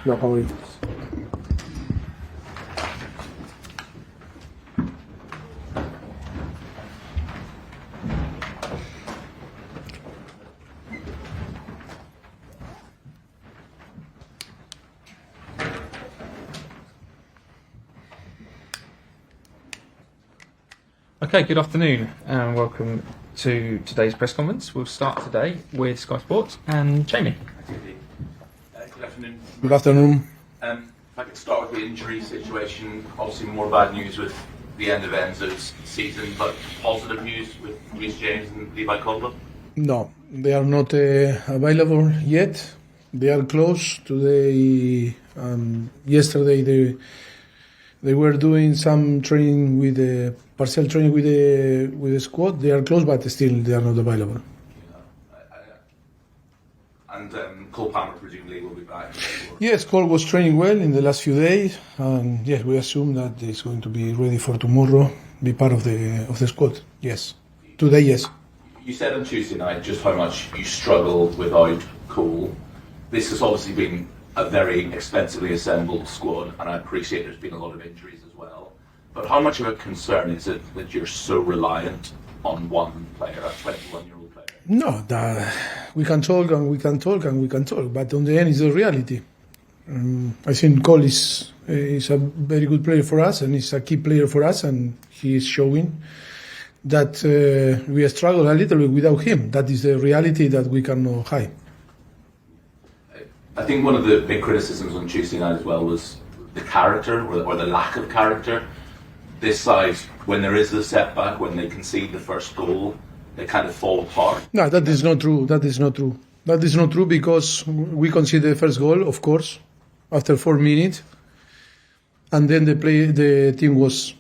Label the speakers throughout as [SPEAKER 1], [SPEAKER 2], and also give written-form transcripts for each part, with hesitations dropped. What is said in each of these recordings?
[SPEAKER 1] No, how are you?
[SPEAKER 2] Okay, good afternoon and welcome to today's press conference. We'll start today with Sky Sports and Jamie.
[SPEAKER 3] Good afternoon.
[SPEAKER 1] Good afternoon.
[SPEAKER 3] If I could start with the injury situation, obviously more bad news with the end of Enzo's season, but positive news with Reece James and Levi Colwill?
[SPEAKER 1] No, they are not available yet. They are close. Today, yesterday, they were doing some training with the partial training with the squad. They are close, but still they are not available.
[SPEAKER 3] And Cole Palmer presumably will be back.
[SPEAKER 1] Yes, Cole was training well in the last few days, and yes, we assume that he's going to be ready for tomorrow, be part of the squad. Yes, today, yes.
[SPEAKER 3] You said on Tuesday night just how much you struggled without Cole. This has obviously been a very expensively assembled squad, and I appreciate there's been a lot of injuries as well. But how much of a concern is it that you're so reliant on one player, a 21-year-old player?
[SPEAKER 1] No, we can talk and we can talk and we can talk, but on the end, it's the reality. I think Cole is a very good player for us, and he's a key player for us, and he is showing that we struggle a little bit without him. That is the reality that we cannot hide.
[SPEAKER 3] I think one of the big criticisms on Tuesday night as well was the character or the lack of character. This side, when there is a setback, when they concede the first goal, they kind of fall apart.
[SPEAKER 1] No, that is not true. That is not true. That is not true because we conceded the first goal, of course, after 4 minutes, and then the team was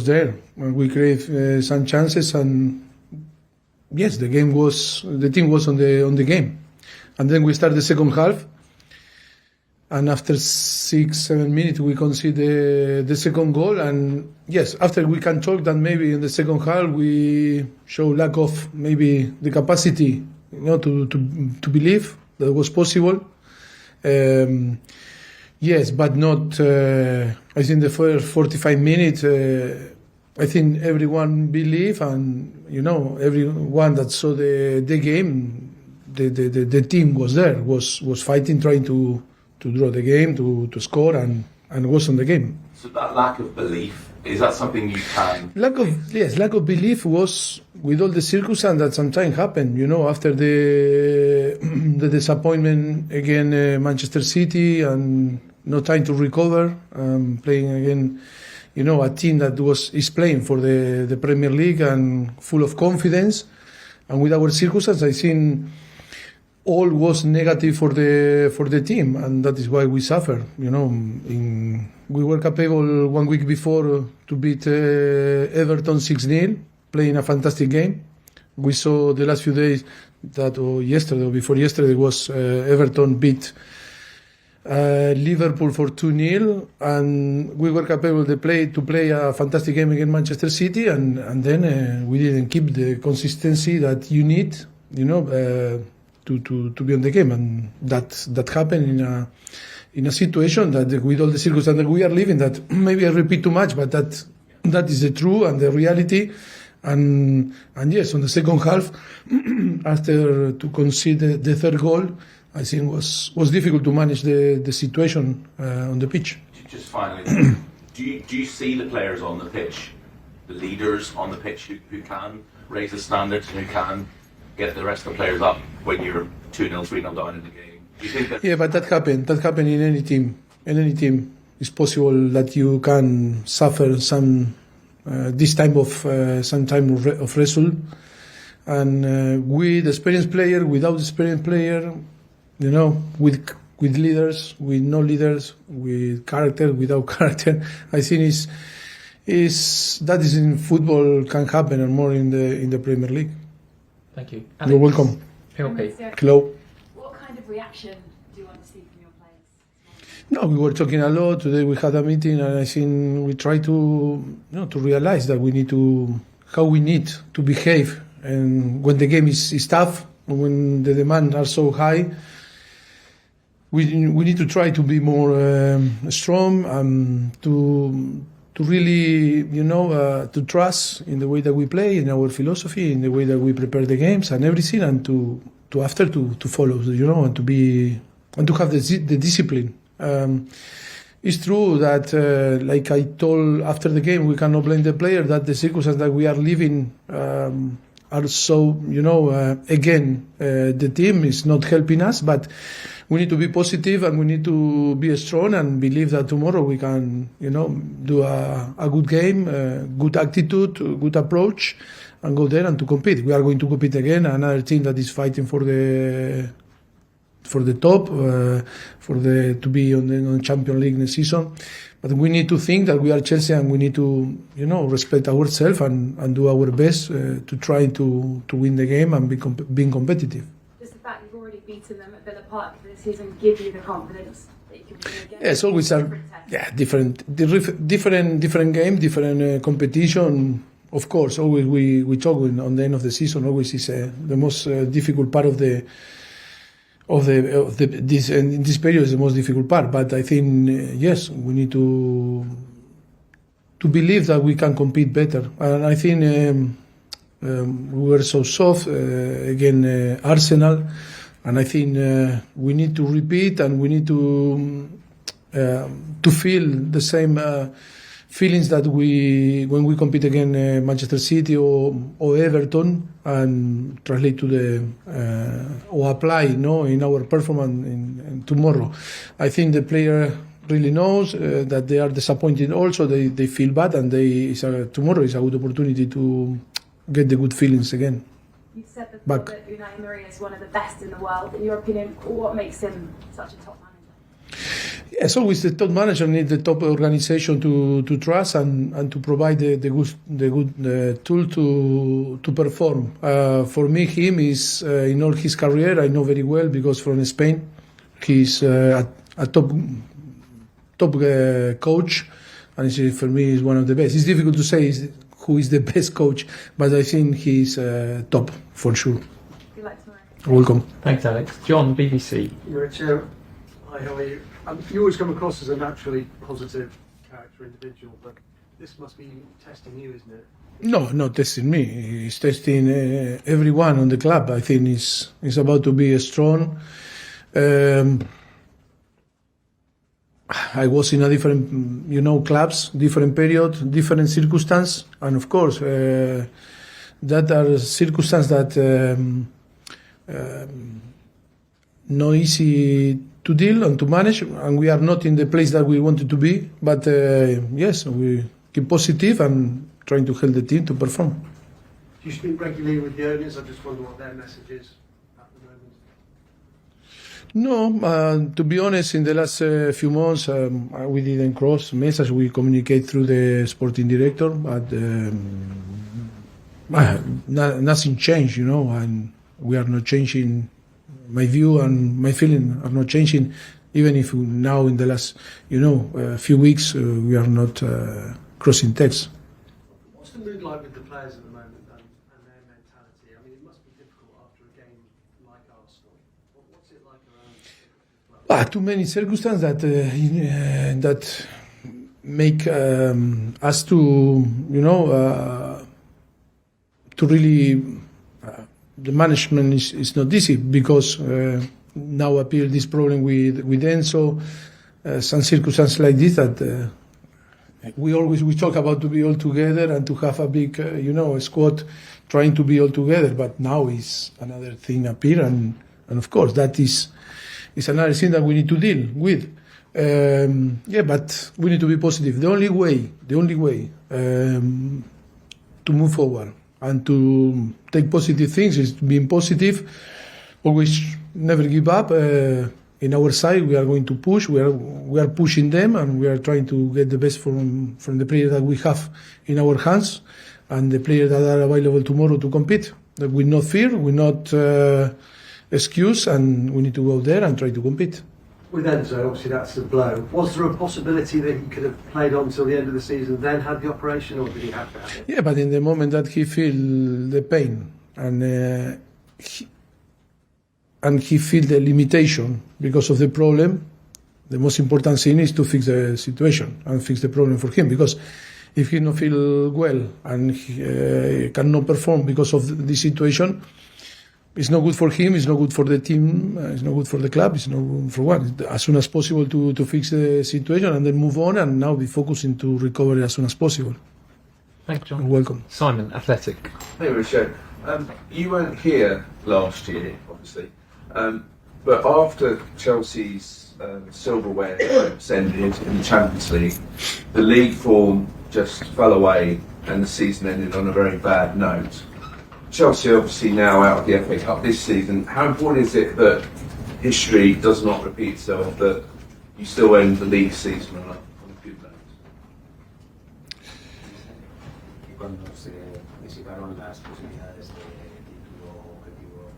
[SPEAKER 1] there, and we created some chances, and yes, the team was on the game, and then we start the second half. And after 6-7 minutes, we concede the second goal. And yes, after we can talk that maybe in the second half we show lack of maybe the capacity, to believe that was possible. Yes, but not. I think the first 45 minutes, I think everyone believed, and everyone that saw the game, the team was there, was fighting, trying to draw the game, to score, and was on the game.
[SPEAKER 3] So that lack of belief, is that something you can...
[SPEAKER 1] Lack of belief was with all the circumstances that sometimes happen, after the disappointment against Manchester City and no time to recover, playing again, a team that is playing for the Premier League and full of confidence. And with our circumstances, I think all was negative for the team, and that is why we suffer. We were capable 1 week before to beat Everton 6-0, playing a fantastic game. We saw the last few days that, yesterday or before yesterday, was Everton beat Liverpool for 2-0, and we were capable to play a fantastic game against Manchester City, and then we didn't keep the consistency that you need, to be on the game, and that happened in a situation that with all the circumstances that we are living, that maybe I repeat too much, but that is the truth and the reality. And yes, on the second half, after to concede the third goal, I think was difficult to manage the situation on the pitch.
[SPEAKER 3] Just finally, do you see the players on the pitch, the leaders on the pitch who can raise the standards and who can get the rest of the players up when you're 2-0, 3-0 down in the game? Do you think that...
[SPEAKER 1] Yeah, but that happened in any team. In any team, it's possible that you can suffer some this type of some time of result. And with experienced player, without experienced player, with leaders, with no leaders, with character, without character, I think that is in football can happen, and more in the Premier League.
[SPEAKER 2] Thank you.
[SPEAKER 1] Alex. You're welcome. Hello.
[SPEAKER 4] What kind of reaction do you want to see from your players?
[SPEAKER 1] No, we were talking a lot today. We had a meeting, and I think we try to realize that how we need to behave, and when the game is tough, when the demands are so high, we need to try to be more strong, to really, to trust in the way that we play, in our philosophy, in the way that we prepare the games and everything, and to follow, and to have the discipline. It's true that, like I told after the game, we cannot blame the player, that the circumstances that we are living are so, again, the team is not helping us, but we need to be positive and we need to be strong and believe that tomorrow we can, do a good game, good attitude, good approach, and go there and to compete. We are going to compete again, another team that is fighting for the top, to be on the Champions League next season. But we need to think that we are Chelsea and we need to, respect ourselves and do our best to try to win the game and being competitive.
[SPEAKER 4] Does the fact you've already beaten them at Villa Park this season give you the confidence that you can win again?
[SPEAKER 1] Yeah, it's always different game, different competition. Of course, always we talk on the end of the season. Always is the most difficult part of this period is the most difficult part. But I think yes, we need to believe that we can compete better. And I think we were so soft against Arsenal, and I think we need to repeat and we need to feel the same feelings that when we compete against Manchester City or Everton, and translate to or apply, in our performance in tomorrow. I think the player really knows that they are disappointed. Also, they feel bad, and tomorrow is a good opportunity to get the good feelings again.
[SPEAKER 4] You said before that Unai Emery is one of the best in the world. In your opinion, what makes him such a top manager?
[SPEAKER 1] Yes, always the top manager needs the top organization to trust and to provide the good tool to perform. For me, him is in all his career, I know very well because from Spain, he's a top coach, and for me is one of the best. It's difficult to say who is the best coach, but I think he's top for sure.
[SPEAKER 4] You'd like to know.
[SPEAKER 1] Welcome.
[SPEAKER 2] Thanks, Alex. John, BBC.
[SPEAKER 5] Mauricio, hi, how are you? You always come across as a naturally positive character individual, but this must be testing you, isn't it?
[SPEAKER 1] No, not testing me. He's testing everyone on the club. I think he's about to be strong. I was in a different, clubs, different period, different circumstance, and of course, that are circumstances that not easy to deal and to manage, and we are not in the place that we wanted to be. But yes, we keep positive and trying to help the team to perform.
[SPEAKER 5] Do you speak regularly with the owners? I just wonder what their message is at the moment.
[SPEAKER 1] No, to be honest, in the last few months, we didn't cross message. We communicate through the sporting director, but nothing changed, and we are not changing. My view and my feeling are not changing, even if now in the last, few weeks we are not crossing texts.
[SPEAKER 5] What's the mood like with the players at the moment and their mentality? I mean, it must be difficult after a game like Arsenal. What's it like around?
[SPEAKER 1] Too many circumstances that make us to really. The management is not easy because now appear this problem with Enzo, some circumstances like this that we talk about to be all together and to have a big squad trying to be all together, but now is another thing appear and of course that is another thing that we need to deal with. But we need to be positive. The only way to move forward and to take positive things is being positive. Always never give up. In our side, we are going to push. We are pushing them, and we are trying to get the best from the players that we have in our hands, and the players that are available tomorrow to compete. We not fear, we not excuse, and we need to go there and try to compete.
[SPEAKER 5] With Enzo, obviously that's the blow. Was there a possibility that he could have played on till the end of the season, then had the operation, or did he have to have it?
[SPEAKER 1] Yeah, but in the moment that he feel the pain, and and he feel the limitation because of the problem, the most important thing is to fix the situation and fix the problem for him. Because if he not feel well and he cannot perform because of the situation, it's not good for him, it's not good for the team, it's not good for the club, it's not good for what. As soon as possible to fix the situation and then move on, and now be focusing to recover as soon as possible.
[SPEAKER 2] Thank you, John.
[SPEAKER 1] You're welcome.
[SPEAKER 2] Simon, Athletic.
[SPEAKER 6] Hey, Mauricio. You weren't here last year, obviously, but after Chelsea's silverware hopes ended in the Champions League, the league form just fell away and the season ended on a very bad note. Chelsea obviously now out of the FA Cup this season. How important is it that history does not repeat itself, that you still end the league season on a good note?
[SPEAKER 7] Cuando se necesitaron las posibilidades de título objetivo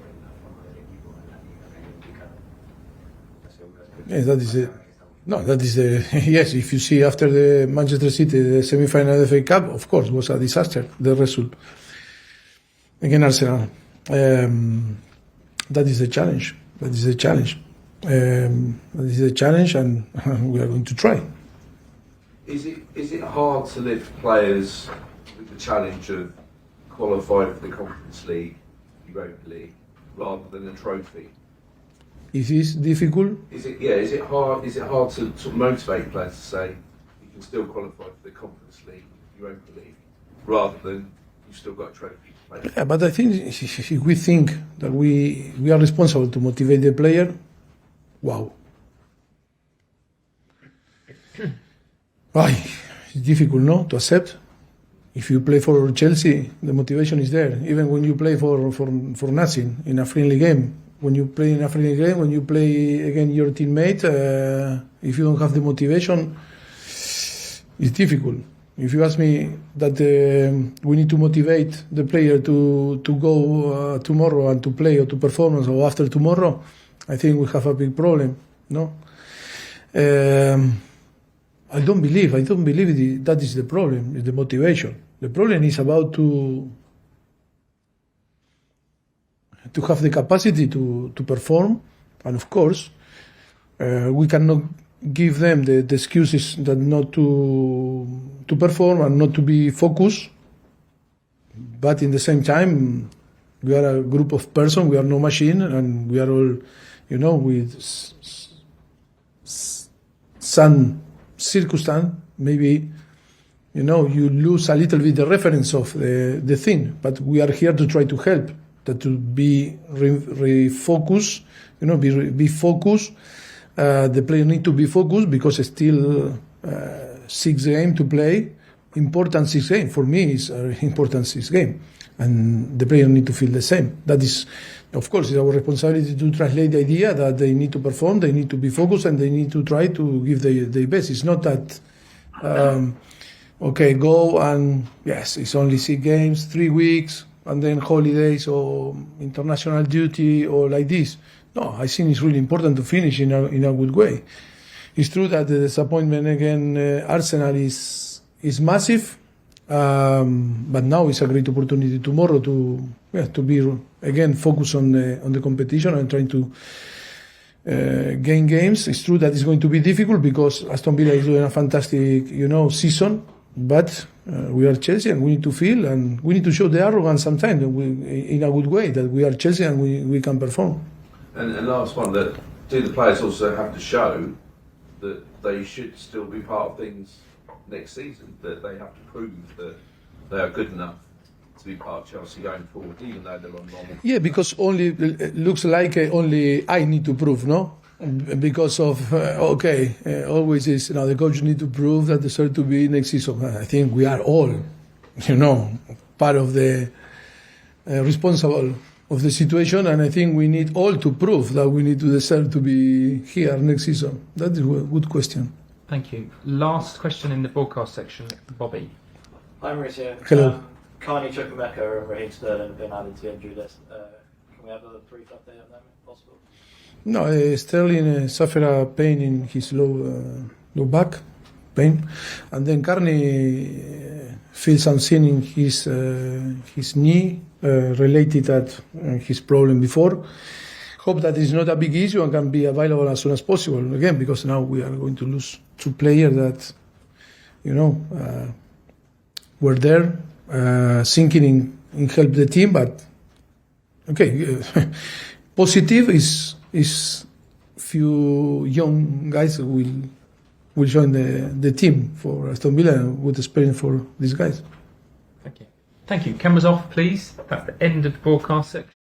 [SPEAKER 7] en la forma del equipo en la liga reivindicar las segundas.
[SPEAKER 1] Yes, that is it. No, that is the yes. If you see after the Manchester City the semi-final of the FA Cup, of course, was a disaster. The result against Arsenal. That is the challenge. That is the challenge. That is the challenge, and we are going to try.
[SPEAKER 6] Is it hard to lift players with the challenge of qualifying for the Conference League, Europa League, rather than a trophy?
[SPEAKER 1] It is difficult.
[SPEAKER 6] Is it hard to sort of motivate players to say you can still qualify for the Conference League, Europa League, rather than you've still got a trophy to play?
[SPEAKER 1] Yeah, but I think if we think that we are responsible to motivate the player, wow. Why? It's difficult, no, to accept. If you play for Chelsea, the motivation is there. Even when you play for nothing in a friendly game. When you play in a friendly game, when you play against your teammate, if you don't have the motivation, it's difficult. If you ask me that we need to motivate the player to go tomorrow and to play or to performance or after tomorrow, I think we have a big problem. No, I don't believe that is the problem. Is the motivation. The problem is about to have the capacity to perform, and of course, we cannot give them the excuses that not to perform and not to be focused. But in the same time, we are a group of persons. We are no machine, and we are all, with some circumstance. Maybe, you lose a little bit the reference of the thing. But we are here to try to help. That to be refocused, be focused. The player need to be focused because it's still 6 games to play. Important 6 games for me is important 6 games, and the player need to feel the same. That is, of course, it's our responsibility to translate the idea that they need to perform, they need to be focused, and they need to try to give their best. It's not that go and yes, it's only 6 games, 3 weeks. And then holidays or international duty or like this. No, I think it's really important to finish in a good way. It's true that the disappointment against Arsenal is massive, but now it's a great opportunity tomorrow to be again focused on the competition and trying to gain games. It's true that it's going to be difficult because Aston Villa is doing a fantastic season, but we are Chelsea and we need to feel and we need to show the arrogance sometimes in a good way that we are Chelsea and we can perform.
[SPEAKER 6] And last one, do the players also have to show that they should still be part of things next season, that they have to prove that they are good enough to be part of Chelsea going forward, even though they're on normal?
[SPEAKER 1] Yeah, because only looks like only I need to prove, no? Because of always is the coach need to prove that deserve to be next season. I think we are all, part of the responsible of the situation, and I think we need all to prove that we need to deserve to be here next season. That is a good question.
[SPEAKER 2] Thank you. Last question in the broadcast section, Bobby.
[SPEAKER 8] Hi Mauricio.
[SPEAKER 1] Hello.
[SPEAKER 8] Carney, Chukwuemeka and Raheem Sterling have been added to the injury list. Can we have a brief update on them if possible?
[SPEAKER 1] No, Sterling suffered a pain in his low back pain, and then Carney feels something in his knee related to his problem before. hope that it's not a big issue and can be available as soon as possible again, because now we are going to lose 2 players that, were there, sinking in help the team. But okay, positive is few young guys who will join the team for Aston Villa, and good experience for these guys.
[SPEAKER 2] Thank you. Thank you. Cameras off, please. That's the end of the broadcast section.